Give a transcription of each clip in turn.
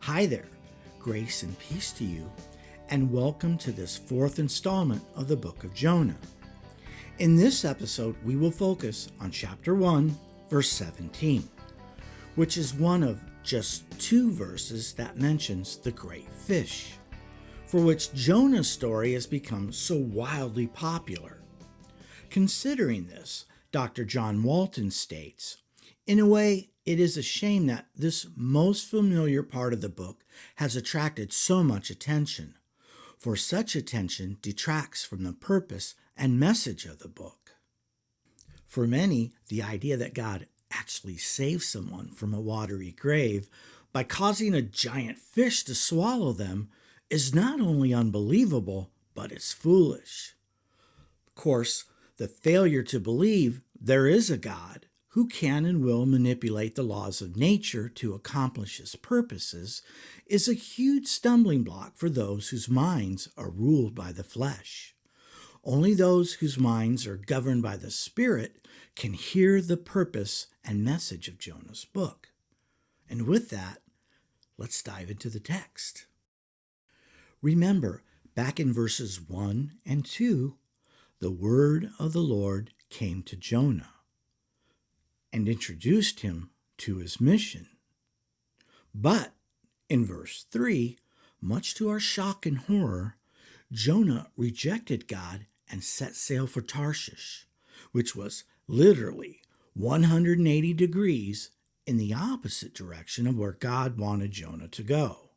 Hi there, grace and peace to you, and welcome to this fourth installment of the Book of Jonah. In this episode, we will focus on chapter 1, verse 17, which is one of just two verses that mentions the great fish, for which Jonah's story has become so wildly popular. Considering this, Dr. John Walton states, "In a way, it is a shame that this most familiar part of the book has attracted so much attention, for such attention detracts from the purpose and message of the book." For many, the idea that God actually saves someone from a watery grave by causing a giant fish to swallow them is not only unbelievable, but it's foolish. Of course, the failure to believe there is a God who can and will manipulate the laws of nature to accomplish his purposes is a huge stumbling block for those whose minds are ruled by the flesh. Only those whose minds are governed by the Spirit can hear the purpose and message of Jonah's book. And with that, let's dive into the text. Remember, back in verses 1 and 2, the word of the Lord came to Jonah and introduced him to his mission. But in verse 3, much to our shock and horror, Jonah rejected God and set sail for Tarshish, which was literally 180 degrees in the opposite direction of where God wanted Jonah to go.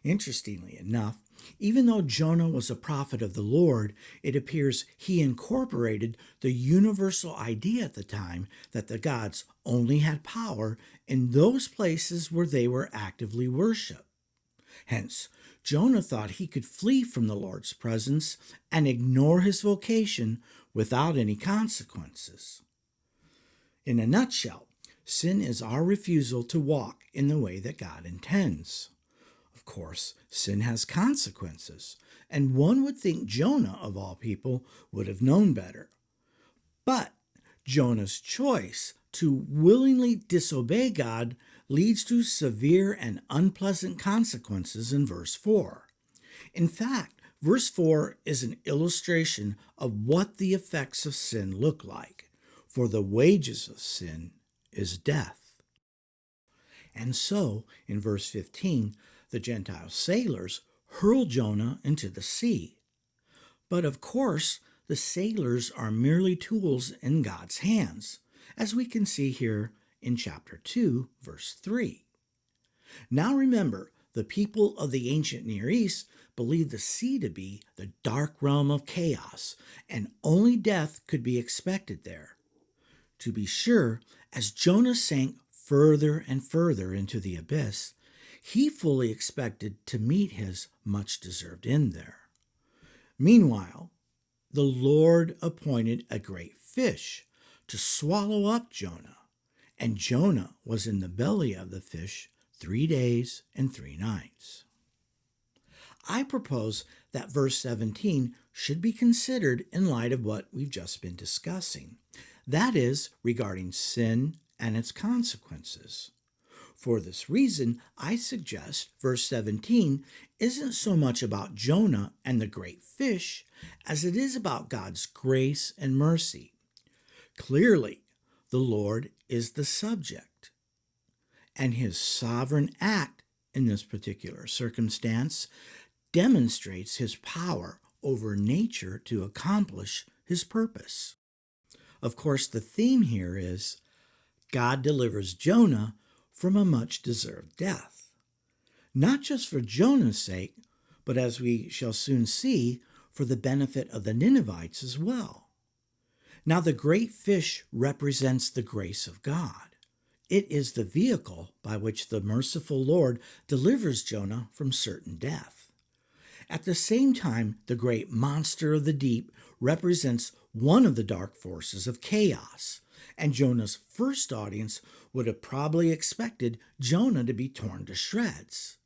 Interestingly enough, even though Jonah was a prophet of the Lord, it appears he incorporated the universal idea at the time that the gods only had power in those places where they were actively worshipped. Hence, Jonah thought he could flee from the Lord's presence and ignore his vocation without any consequences. In a nutshell, sin is our refusal to walk in the way that God intends. Of course, sin has consequences, and one would think Jonah, of all people, would have known better. But Jonah's choice to willingly disobey God leads to severe and unpleasant consequences in verse 4. In fact, verse 4 is an illustration of what the effects of sin look like, for the wages of sin is death. And so, in verse 15, the Gentile sailors hurl Jonah into the sea. But of course, the sailors are merely tools in God's hands, as we can see here in chapter 2, verse 3. Now remember, the people of the ancient Near East believed the sea to be the dark realm of chaos, and only death could be expected there. To be sure, as Jonah sank further and further into the abyss, he fully expected to meet his much-deserved end there. Meanwhile, the Lord appointed a great fish to swallow up Jonah, and Jonah was in the belly of the fish 3 days and 3 nights. I propose that verse 17 should be considered in light of what we've just been discussing. That is, regarding sin and its consequences. For this reason, I suggest verse 17 isn't so much about Jonah and the great fish as it is about God's grace and mercy. Clearly, the Lord is the subject, and his sovereign act in this particular circumstance demonstrates his power over nature to accomplish his purpose. Of course, the theme here is God delivers Jonah from a much-deserved death. Not just for Jonah's sake, but as we shall soon see, for the benefit of the Ninevites as well. Now the great fish represents the grace of God. It is the vehicle by which the merciful Lord delivers Jonah from certain death. At the same time, the great monster of the deep represents one of the dark forces of chaos, and Jonah's first audience would have probably expected Jonah to be torn to shreds.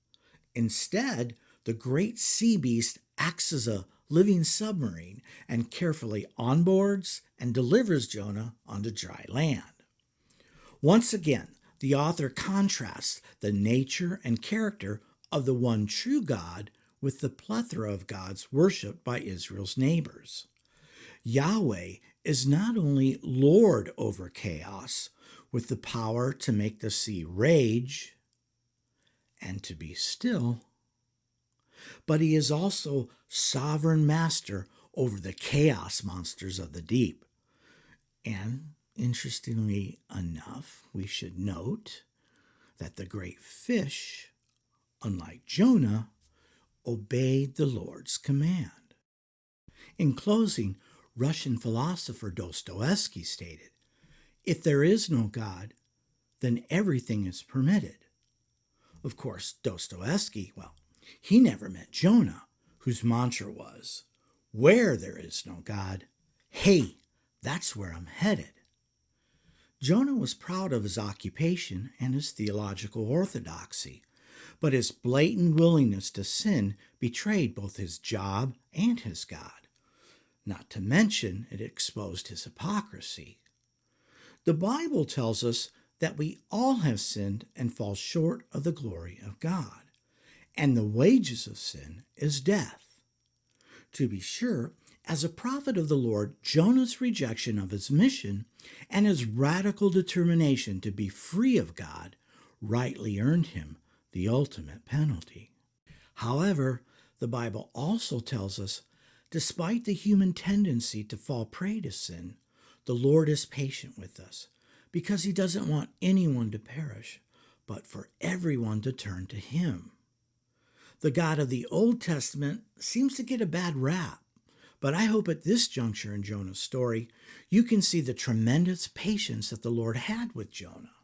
Instead, the great sea beast acts as a living submarine and carefully onboards and delivers Jonah onto dry land. Once again, the author contrasts the nature and character of the one true God with the plethora of gods worshipped by Israel's neighbors. Yahweh is not only Lord over chaos, with the power to make the sea rage and to be still, but he is also sovereign master over the chaos monsters of the deep. And interestingly enough, we should note that the great fish, unlike Jonah, obeyed the Lord's command. In closing, Russian philosopher Dostoevsky stated, "If there is no God, then everything is permitted." Of course, Dostoevsky, he never met Jonah, whose mantra was, "Where there is no God, hey, that's where I'm headed." Jonah was proud of his occupation and his theological orthodoxy, but his blatant willingness to sin betrayed both his job and his God. Not to mention, it exposed his hypocrisy. The Bible tells us that we all have sinned and fall short of the glory of God, and the wages of sin is death. To be sure, as a prophet of the Lord, Jonah's rejection of his mission and his radical determination to be free of God rightly earned him the ultimate penalty. However, the Bible also tells us, despite the human tendency to fall prey to sin, the Lord is patient with us because he doesn't want anyone to perish, but for everyone to turn to him. The God of the Old Testament seems to get a bad rap, but I hope at this juncture in Jonah's story, you can see the tremendous patience that the Lord had with Jonah.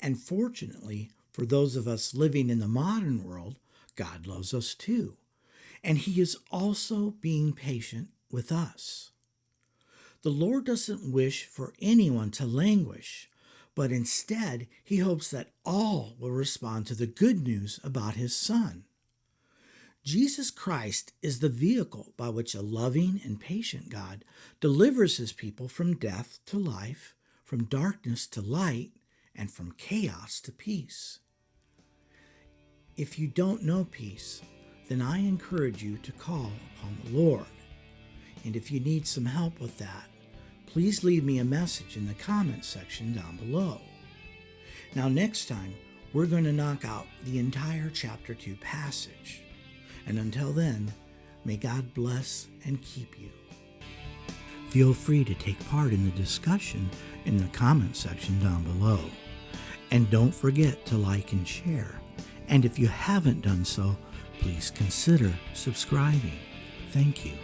And fortunately, for those of us living in the modern world, God loves us too. And he is also being patient with us. The Lord doesn't wish for anyone to languish, but instead he hopes that all will respond to the good news about his Son. Jesus Christ is the vehicle by which a loving and patient God delivers his people from death to life, from darkness to light, and from chaos to peace. If you don't know peace, then I encourage you to call upon the Lord. And if you need some help with that, please leave me a message in the comments section down below. Now next time, we're going to knock out the entire chapter 2 passage. And until then, may God bless and keep you. Feel free to take part in the discussion in the comment section down below. And don't forget to like and share. And if you haven't done so, please consider subscribing. Thank you.